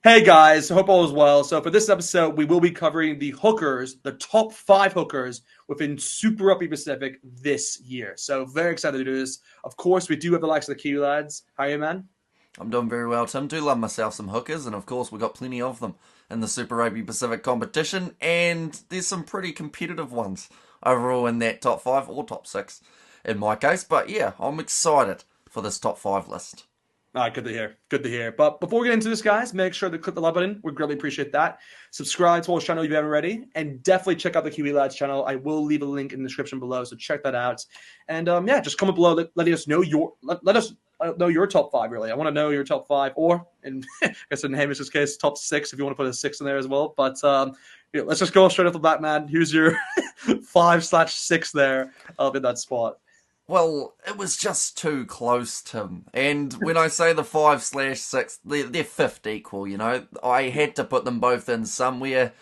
Hey guys, hope all is well. So for this episode, we will be covering the hookers, the top five hookers within Super Rugby Pacific this year. So very excited to do this. Of course, we do have the likes of the Kiwi lads. How are you, man? I'm doing very well, Tim. Do love myself some hookers, and of course, we've got plenty of them in the Super Rugby Pacific competition, and there's some pretty competitive ones overall in that top five or top six in my case. But yeah, I'm excited for this top five list. Good to hear. Good to hear. But before we get into this, guys, make sure to click the like button. We'd greatly appreciate that. Subscribe to our channel if you haven't already, and definitely check out the Kiwi Lads channel. I will leave a link in the description below, so check that out. And yeah, just comment below, letting us know let us know your top five. Really, I want to know your top five, or in I guess in Hamish's case, top six if you want to put a six in there as well. But yeah, let's just go straight off the bat, man. Here's your 5/6 there in that spot. Well, it was just too close, Tim. And when I say the 5/6, they're fifth equal, you know. I had to put them both in somewhere.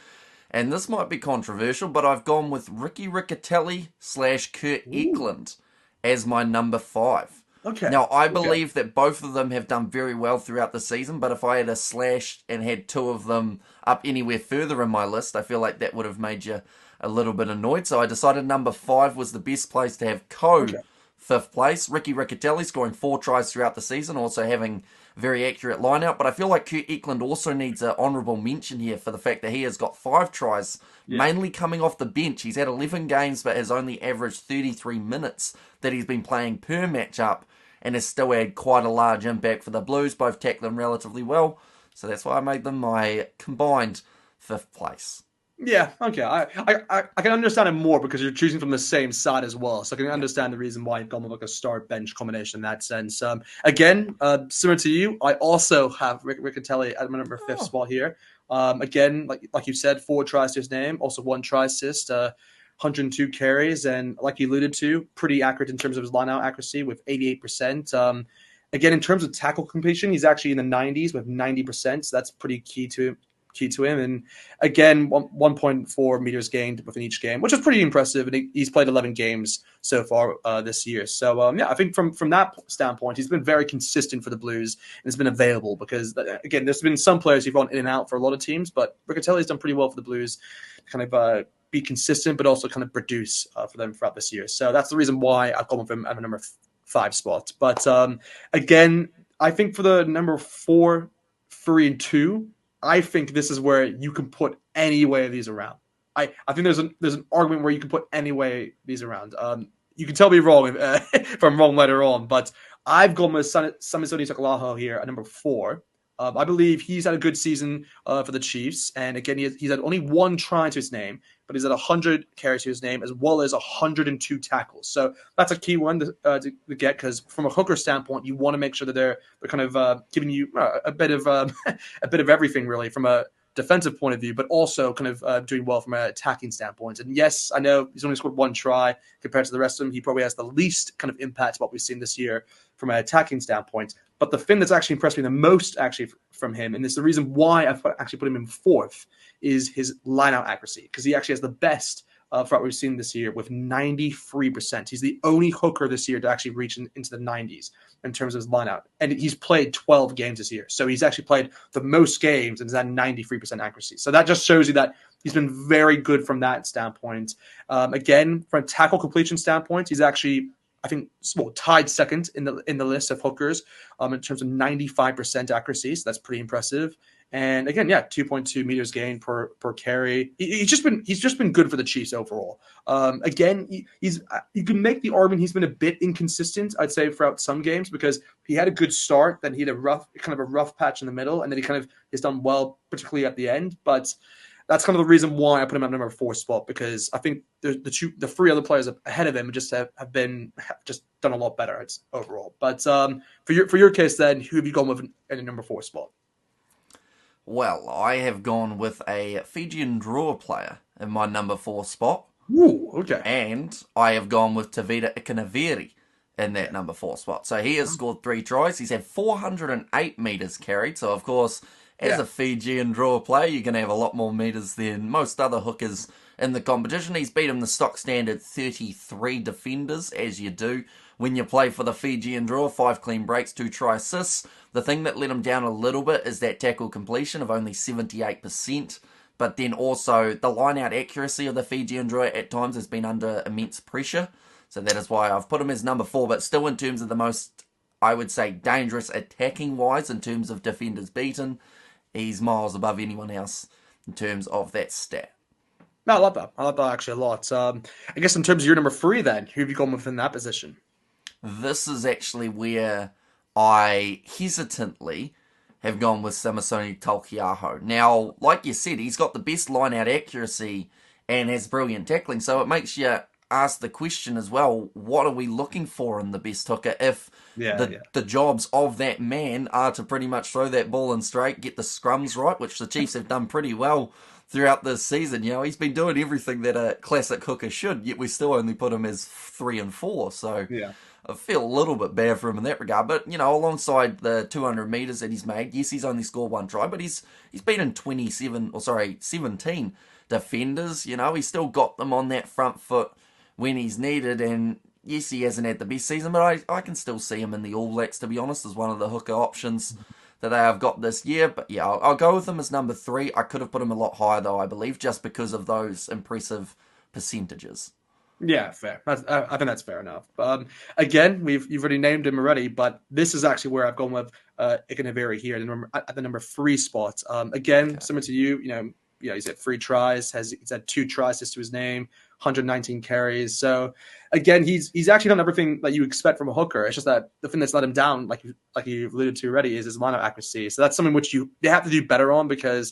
And this might be controversial, but I've gone with Riccitelli / Kurt Ooh. Eklund as my number five. Okay. Now, I Okay. believe that both of them have done very well throughout the season, but if I had a slash and had two of them up anywhere further in my list, I feel like that would have made you a little bit annoyed. So I decided number five was the best place to have Okay. fifth place. Riccitelli scoring 4 tries throughout the season, also having very accurate line out. But I feel like Kurt Eklund also needs an honourable mention here for the fact that he has got 5 tries, Yeah. mainly coming off the bench. He's had 11 games, but has only averaged 33 minutes that he's been playing per match up, and has still had quite a large impact for the Blues, both tackling relatively well. So that's why I made them my combined fifth place. Yeah, okay. I can understand it more because you're choosing from the same side as well. So I can Yeah. understand the reason why you've gone with like a start bench combination in that sense. Again, similar to you, I also have Riccitelli at my number fifth Oh, spot here. Again, like you said, 4 tries to his name, also 1 try assist, 102 carries, and like you alluded to, pretty accurate in terms of his line out accuracy with 88%. Again, in terms of tackle completion, he's actually in the 90s with 90%. So that's pretty key to him. And again, 1.4 meters gained within each game, which is pretty impressive. And he's played 11 games so far this year. So yeah, I think from that standpoint, he's been very consistent for the Blues and has been available because again, there's been some players who've gone in and out for a lot of teams, but Riccitelli's done pretty well for the Blues, kind of be consistent, but also kind of produce for them throughout this year. So that's the reason why I've gone with him at a number five spot. But again, I think for the number four, three, and two, I think this is where you can put any way of these around. I think there's an argument where you can put any way these around. You can tell me wrong if I'm wrong later on, but I've gone with Samisoni Takalaho here at number four. I believe he's had a good season for the Chiefs, and again, he's had only 1 try to his name, but he's had 100 carries to his name as well as 102 tackles. So that's a key one to get because from a hooker standpoint, you want to make sure that they're kind of giving you a bit of a bit of everything really from a defensive point of view, but also kind of doing well from an attacking standpoint. And yes, I know he's only scored 1 try compared to the rest of them. He probably has the least kind of impact of what we've seen this year from an attacking standpoint. But the thing that's actually impressed me the most actually from him, and it's the reason why I've actually put him in fourth, is his lineout accuracy because he actually has the best for what we've seen this year with 93%. He's the only hooker this year to actually reach into the 90s in terms of his lineout. And he's played 12 games this year. So he's actually played the most games and is at 93% accuracy. So that just shows you that he's been very good from that standpoint. Again, from a tackle completion standpoint, he's actually I think tied second in the list of hookers in terms of 95% accuracy. So that's pretty impressive. And again, yeah, 2.2 meters gained per carry. He's just been good for the Chiefs overall. Again, you can make the argument he's been a bit inconsistent, I'd say, throughout some games because he had a good start, then he had a rough patch in the middle, and then he kind of has done well, particularly at the end. But that's kind of the reason why I put him at number four spot because I think the three other players ahead of him just have just done a lot better overall. But for your case, then who have you gone with in a number four spot? well, I have gone with a Fijian draw player in my number four spot. Ooh, okay. And I have gone with Tavita Ikanaveri in that number four spot. So he has scored 3 tries. He's had 408 metres carried. So, of course, as Yeah. a Fijian draw player, you're going to have a lot more metres than most other hookers in the competition. He's beaten the stock standard 33 defenders, as you do when you play for the Fijian draw, 5 clean breaks, 2 try assists. The thing that let him down a little bit is that tackle completion of only 78%. But then also the line-out accuracy of the Fijian draw at times has been under immense pressure. So that is why I've put him as number 4. But still in terms of the most, I would say, dangerous attacking-wise in terms of defenders beaten, he's miles above anyone else in terms of that stat. No, I love that. I love that actually a lot. I guess in terms of your number 3 then, who have you gone with in that position? This is actually where I hesitantly have gone with Samisoni Taukei'aho. Now, like you said, he's got the best line-out accuracy and has brilliant tackling, so it makes you ask the question as well, what are we looking for in the best hooker if the jobs of that man are to pretty much throw that ball in straight, get the scrums right, which the Chiefs have done pretty well throughout this season. He's been doing everything that a classic hooker should, yet we still only put him as 3 and 4, so Yeah. I feel a little bit bad for him in that regard. But, alongside the 200 metres that he's made, yes, he's only scored 1 try, but he's beaten 17 defenders. He's still got them on that front foot when he's needed. And, yes, he hasn't had the best season, but I can still see him in the All Blacks, to be honest, as one of the hooker options that they have got this year. But, yeah, I'll go with him as number 3. I could have put him a lot higher, though, I believe, just because of those impressive percentages. Yeah, fair. I think that's fair enough. Again, you've already named him already, but this is actually where I've gone with Ikanaveri here at the number 3 spot. Again, similar to you, he's had 3 tries, he's had 2 tries to his name, 119 carries. So again, he's actually done everything that you expect from a hooker. It's just that the thing that's let him down, like you alluded to already, is his line of accuracy. So that's something which they have to do better on because.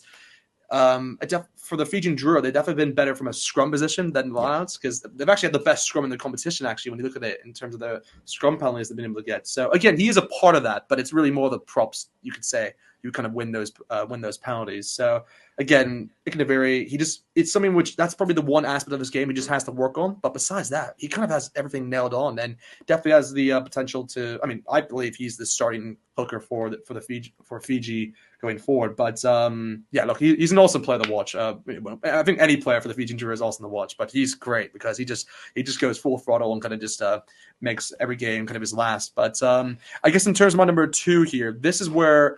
For the Fijian Drua, they've definitely been better from a scrum position than lineouts because they've actually had the best scrum in the competition, actually, when you look at it in terms of the scrum penalties they've been able to get. So, again, he is a part of that, but it's really more the props, you could say, you kind of win those penalties. So, again, Ikanaveri, it's something which that's probably the one aspect of this game he just has to work on. But besides that, he kind of has everything nailed on and definitely has the potential to. I mean, I believe he's the starting hooker for Fiji going forward. But look, he's an awesome player to watch. I think any player for the Fijian Drua is awesome to watch, but he's great because he just goes full throttle and kind of just makes every game kind of his last. But I guess in terms of my number 2 here, this is where.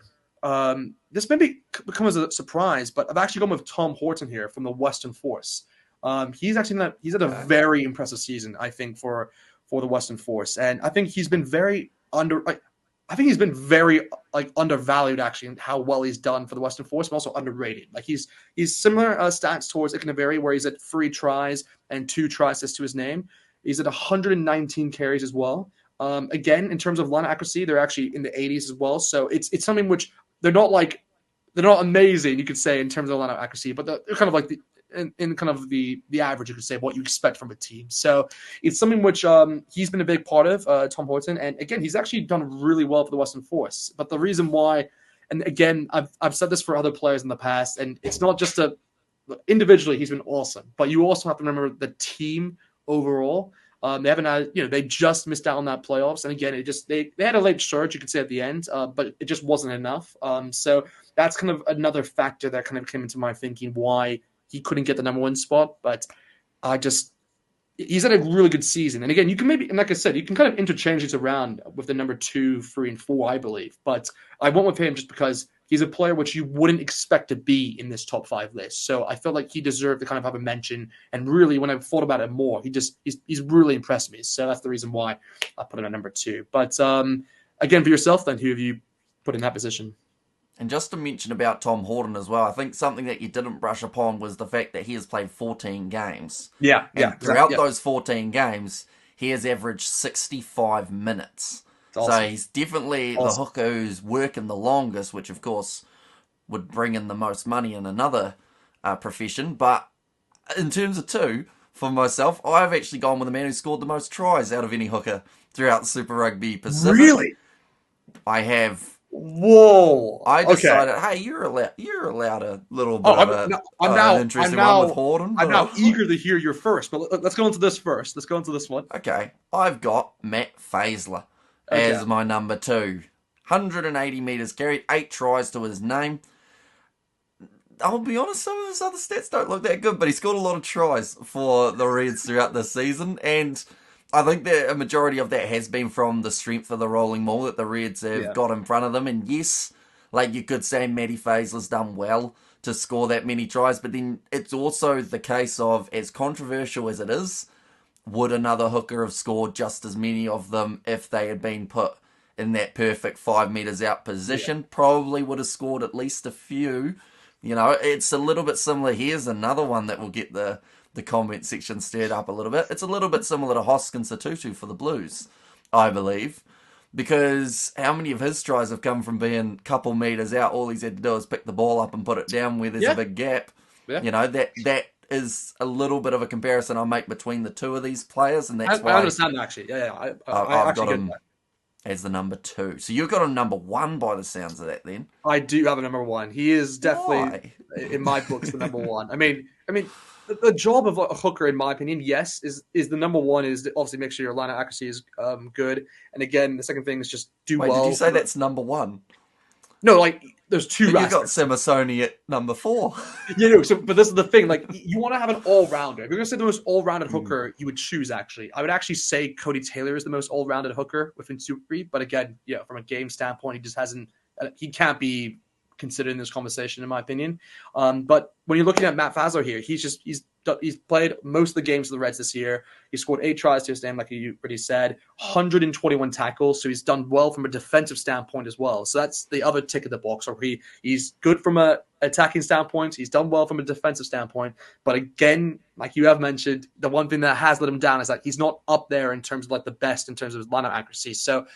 This maybe become as a surprise, but I've actually gone with Tom Horton here from the Western Force. He's had a very impressive season, I think, for the Western Force, and I think he's been very undervalued actually in how well he's done for the Western Force, but also underrated. Like he's similar stats towards Ikanaveri, where he's at 3 tries and 2 try assists to his name. He's at 119 carries as well. Again, in terms of line accuracy, they're actually in the 80s as well. So it's something which they're not amazing, you could say, in terms of line accuracy, but they're kind of like in kind of the average, you could say, what you expect from a team. So it's something which he's been a big part of, Tom Horton. And again, he's actually done really well for the Western Force. But the reason why, and again, I've said this for other players in the past, and it's not just individually, he's been awesome, but you also have to remember the team overall. They haven't had, they just missed out on that playoffs. And again, they had a late surge, you could say, at the end, but it just wasn't enough. So that's kind of another factor that kind of came into my thinking why he couldn't get the number 1 spot. But he's had a really good season. And again, you can maybe, and like I said, you can kind of interchange these around with the number 2, 3, and 4, I believe. But I went with him just because he's a player which you wouldn't expect to be in this top 5 list. So I felt like he deserved to kind of have a mention. And really, when I thought about it more, he's really impressed me. So that's the reason why I put him at number 2. But again, for yourself, then, who have you put in that position? And just to mention about Tom Horton as well, I think something that you didn't brush upon was the fact that he has played 14 games. Yeah. Throughout those 14 games, he has averaged 65 minutes. Awesome. So he's definitely the hooker who's working the longest, which of course would bring in the most money in another profession. But in terms of 2, for myself, I've actually gone with the man who scored the most tries out of any hooker throughout Super Rugby Pacific. Really? I have. Whoa! I decided, hey, you're allowed a little bit of an interesting one with Horton. I'm now eager to hear your first, but let's go into this first. Let's go into this one. Okay, I've got Matt Faessler as my number 2. 180 metres carried, 8 tries to his name. I'll be honest, some of his other stats don't look that good, but he scored a lot of tries for the Reds throughout the season, and I think that a majority of that has been from the strength of the rolling maul that the Reds have Yeah. got in front of them. And yes, like you could say, Matty Faessler's done well to score that many tries, but then it's also the case of, as controversial as it is, would another hooker have scored just as many of them if they had been put in that perfect 5 meters out Yeah. position? Probably would have scored at least a few. You know, it's a little bit similar. Here's another one that will get the comment section stirred up a little bit. It's a little bit similar to Hoskins Satutu for the Blues, I believe. Because how many of his tries have come from being a couple meters out? All he's had to do is pick the ball up and put it down where there's a Yeah. big gap. Yeah. You know, that is a little bit of a comparison I make between the two of these players, and that's I why understand actually. Yeah, yeah. I I've got actually get him that. as the number 2. So you've got him number 1 by the sounds of that then. I do have a number one. He is definitely Why? in my books the number one. I mean, the job of a hooker, in my opinion, yes, is the number one is to obviously make sure your line of accuracy is good. And again, the second thing is just do Wait, did you well. say that's number 1? No, like there's two But you got aspects. Samasoni at number 4. But this is the thing. Like, you want to have an all-rounder. If you're gonna say the most all-rounded Mm. hooker, you would choose. Actually, I would actually say Cody Taylor is the most all-rounded hooker within Super Rugby. But again, yeah, from a game standpoint, he just hasn't. He can't be considered in this conversation, in my opinion. But when you're looking at Matt Faessler here, he's played most of the games for the Reds this year. He scored 8 tries to his name, like you already said, 121 tackles. So he's done well from a defensive standpoint as well. So that's the other tick of the box. Where he's good from a attacking standpoint. He's done well from a defensive standpoint. But again, like you have mentioned, the one thing that has let him down is that he's not up there in terms of like the best in terms of his lineup accuracy. So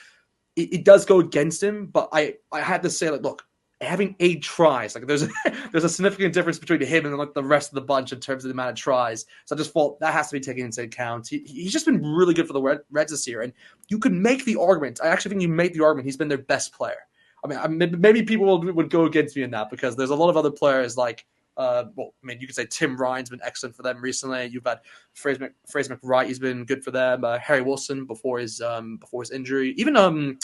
it does go against him. But I had to say, like, look, having 8 tries, like there's there's a significant difference between him and like the rest of the bunch in terms of the amount of tries. So I just thought that has to be taken into account. He's just been really good for the Reds this year, and you can make the argument. I actually think you make the argument he's been their best player. Maybe people would go against me in that because there's a lot of other players like. You could say Tim Ryan's been excellent for them recently. You've had Fraser McWright, he's been good for them. Harry Wilson before his injury. Even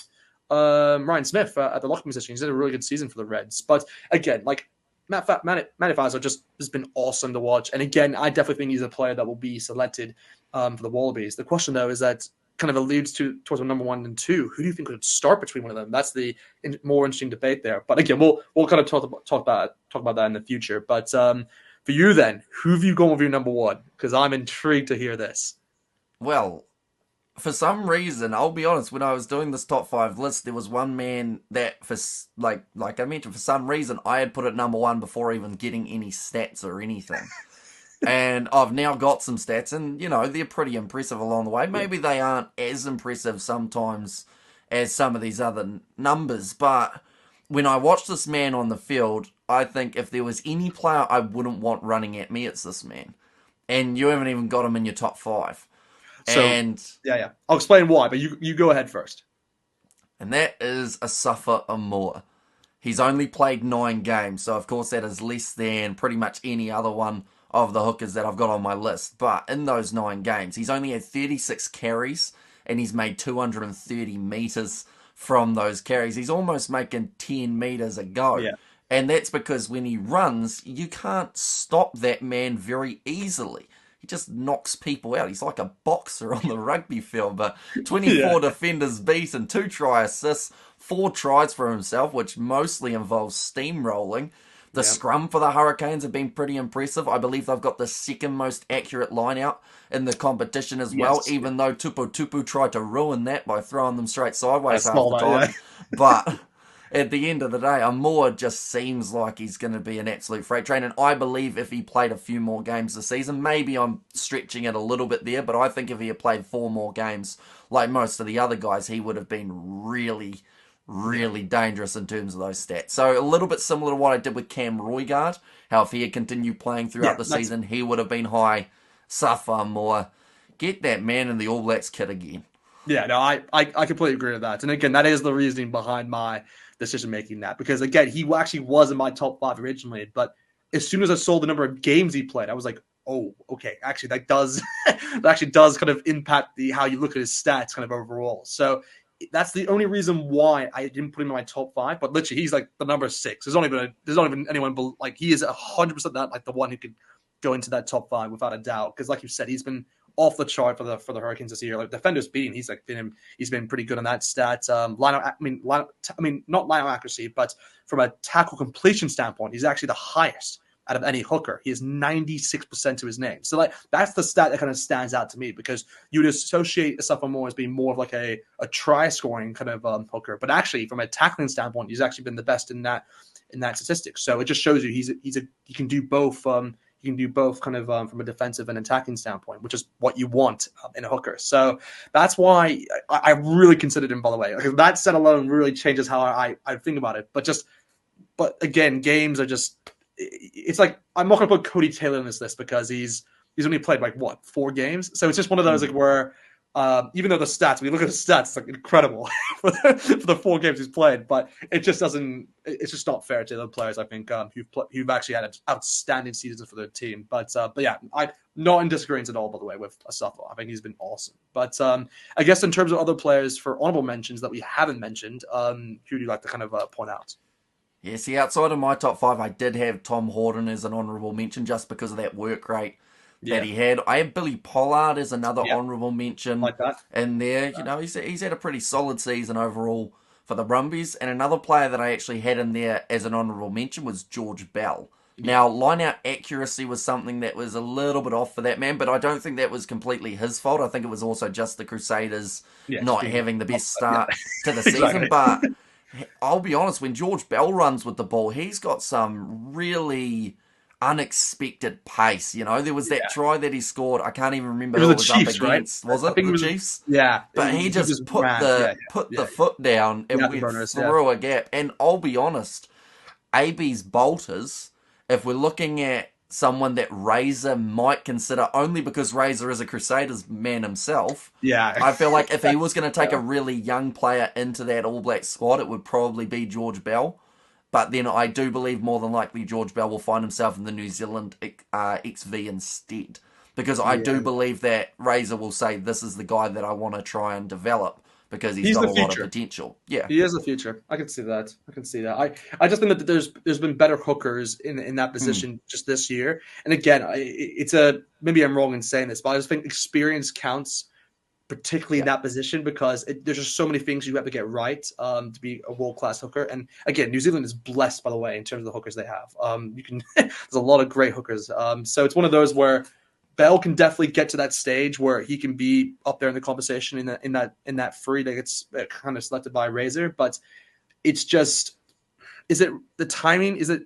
Ryan Smith at the lock position, he's had a really good season for the Reds. But again, like Matty Faessler just has been awesome to watch. And again, I definitely think he's a player that will be selected for the Wallabies. The question though is that kind of alludes towards a number 1 and 2. Who do you think could start between one of them? That's the more interesting debate there. But again, we'll kind of talk about that in the future. But for you then, who have you gone with your number 1? Because I'm intrigued to hear this. Well, for some reason, I'll be honest, when I was doing this top 5 list, there was one man that, for like I mentioned, for some reason, I had put at number 1 before even getting any stats or anything. And I've now got some stats, and, you know, they're pretty impressive along the way. Maybe they aren't as impressive sometimes as some of these other numbers, but when I watch this man on the field, I think if there was any player I wouldn't want running at me, it's this man. And you haven't even got him in your top 5. So And yeah, I'll explain why, but you go ahead first. and that is Asafa Amor. He's only played 9 games, so of course that is less than pretty much any other one of the hookers that I've got on my list. But in those 9 games, he's only had 36 carries, and he's made 230 meters from those carries. He's almost making 10 meters a go. Yeah. And that's because when he runs, you can't stop that man very easily. He just knocks people out. He's like a boxer on the rugby field. But 24 defenders beat and 2 try assists, 4 tries for himself, which mostly involves steamrolling. The scrum for the Hurricanes have been pretty impressive. I believe they've got the second most accurate line out in the competition as well, even though Tupu Tupu tried to ruin that by throwing them straight sideways half the time. Yeah. But at the end of the day, Amor just seems like he's going to be an absolute freight train. And I believe if he played a few more games this season, maybe I'm stretching it a little bit there, but I think if he had played 4 more games like most of the other guys, he would have been really dangerous in terms of those stats. So a little bit similar to what I did with Cam Roigard, how if he had continued playing throughout the season, he would have been high. Suffer more. Get that man in the All Blacks kit again. Yeah, no, I completely agree with that. And again, that is the reasoning behind my decision making that. Because again, he actually was in my top 5 originally, but as soon as I saw the number of games he played, I was like, oh, okay, actually that does that actually does kind of impact how you look at his stats kind of overall. So that's the only reason why I didn't put him in my top 5. But literally, he's like the number 6. There's not even anyone like he is 100% that like the one who could go into that top 5 without a doubt. Because like you said, he's been off the chart for the Hurricanes this year. Like defenders beating, he's been pretty good on that stat. Not line accuracy, but from a tackle completion standpoint, he's actually the highest out of any hooker. He has 96% to his name. So like that's the stat that kind of stands out to me, because you'd associate Asamoah as being more of like a try scoring kind of hooker, but actually from a tackling standpoint, he's actually been the best in that statistic. So it just shows you he can do both. You can do both kind of from a defensive and attacking standpoint, which is what you want in a hooker. So that's why I really considered him, by the way. Like, that set alone really changes how I think about it. But again, games are just, it's like, I'm not going to put Cody Taylor in this list because he's only played like 4 games. So it's just one of those like where even though the stats, when you look at the stats, it's like incredible for the 4 games he's played, but it's just not fair to the players, I think, who've actually had outstanding seasons for their team. But yeah, I'm not in disagreement at all, by the way, with Asamoah. I think he's been awesome. But I guess in terms of other players for honorable mentions that we haven't mentioned, who do you like to kind of point out? Yeah, see, outside of my top 5, I did have Tom Horton as an honourable mention just because of that work rate that he had. I have Billy Pollard as another honourable mention like that. in there. You know, he's had a pretty solid season overall for the Brumbies. And another player that I actually had in there as an honourable mention was George Bell. Now, line-out accuracy was something that was a little bit off for that man, but I don't think that was completely his fault. I think it was also just the Crusaders not having the best start to the season. But I'll be honest, when George Bell runs with the ball, he's got some really unexpected pace. You know, there was that try that he scored. I can't even remember who it was Chiefs, up against. Right? Was it the Chiefs? Yeah. But he just put the foot down and went through a gap. And I'll be honest, AB's bolters, if we're looking at someone that Razor might consider, only because Razor is a Crusaders man himself. Yeah. I feel like if he was going to take a really young player into that All Black squad, it would probably be George Bell. But then I do believe more than likely George Bell will find himself in the New Zealand XV instead. Because I do believe that Razor will say, this is the guy that I want to try and develop, because he's got a lot of potential. Yeah, he is the future. I can see that. I just think that there's been better hookers in that position just this year. And again, maybe I'm wrong in saying this, but I just think experience counts, particularly in that position, because there's just so many things you have to get right to be a world-class hooker. And again, New Zealand is blessed, by the way, in terms of the hookers they have. There's a lot of great hookers. So it's one of those where Bell can definitely get to that stage where he can be up there in the conversation in that free that gets kind of selected by Razor. But it's just, is it the timing? Is it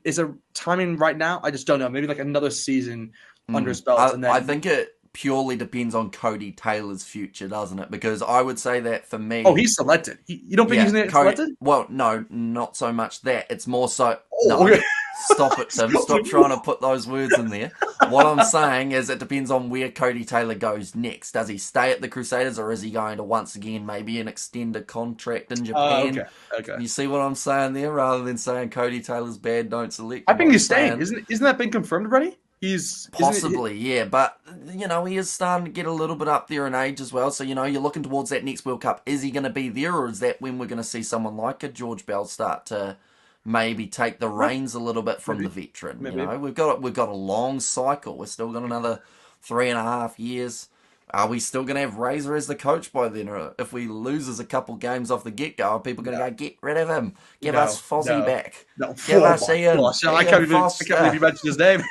timing right now? I just don't know. Maybe like another season under his belt. I think it purely depends on Cody Taylor's future, doesn't it? Because I would say that for me... Oh, he's selected. You don't think he's selected? Well, no, not so much that. It's more so... Okay. Stop it, Tim. Stop trying to put those words in there. What I'm saying is it depends on where Cody Taylor goes next. Does he stay at the Crusaders, or is he going to once again maybe an extended contract in Japan? Okay. You see what I'm saying there? Rather than saying Cody Taylor's bad, don't select. I think he's staying. Isn't that been confirmed already? He's possibly, yeah, but you know, he is starting to get a little bit up there in age as well. So you know, you're looking towards that next World Cup. Is he going to be there, or is that when we're going to see someone like a George Bell start to maybe take the reins a little bit from the veteran? You know, we've got a long cycle. We're still got another 3.5 years. Are we still going to have Razor as the coach by then? Or if we loses a couple games off the get-go, are people going to go, get rid of him? Give us Fozzie back. No. Give us Ian. I can't believe you mentioned his name.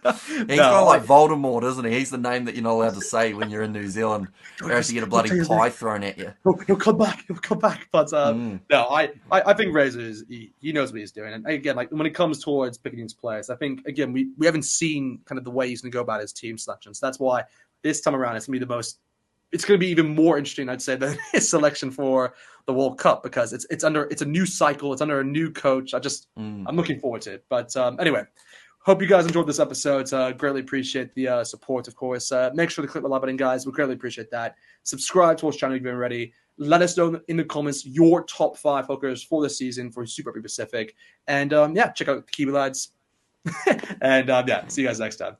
He's kind of like Voldemort, isn't he? He's the name that you're not allowed to say when you're in New Zealand. Or else you get a bloody pie thrown at you. He'll come back. But no, I think Razor he knows what he's doing. And again, like when it comes towards picking these players, I think again we haven't seen kind of the way he's going to go about his team selection. So that's why this time around it's going to be even more interesting, I'd say, than his selection for the World Cup, because it's a new cycle, it's under a new coach. I'm looking forward to it. But anyway. Hope you guys enjoyed this episode. Greatly appreciate the support, of course. Make sure to click the like button, guys. We greatly appreciate that. Subscribe to our channel if you've been ready. Let us know in the comments your top 5 hookers for the season for Super Rugby Pacific. And check out the Kiwi lads. And see you guys next time.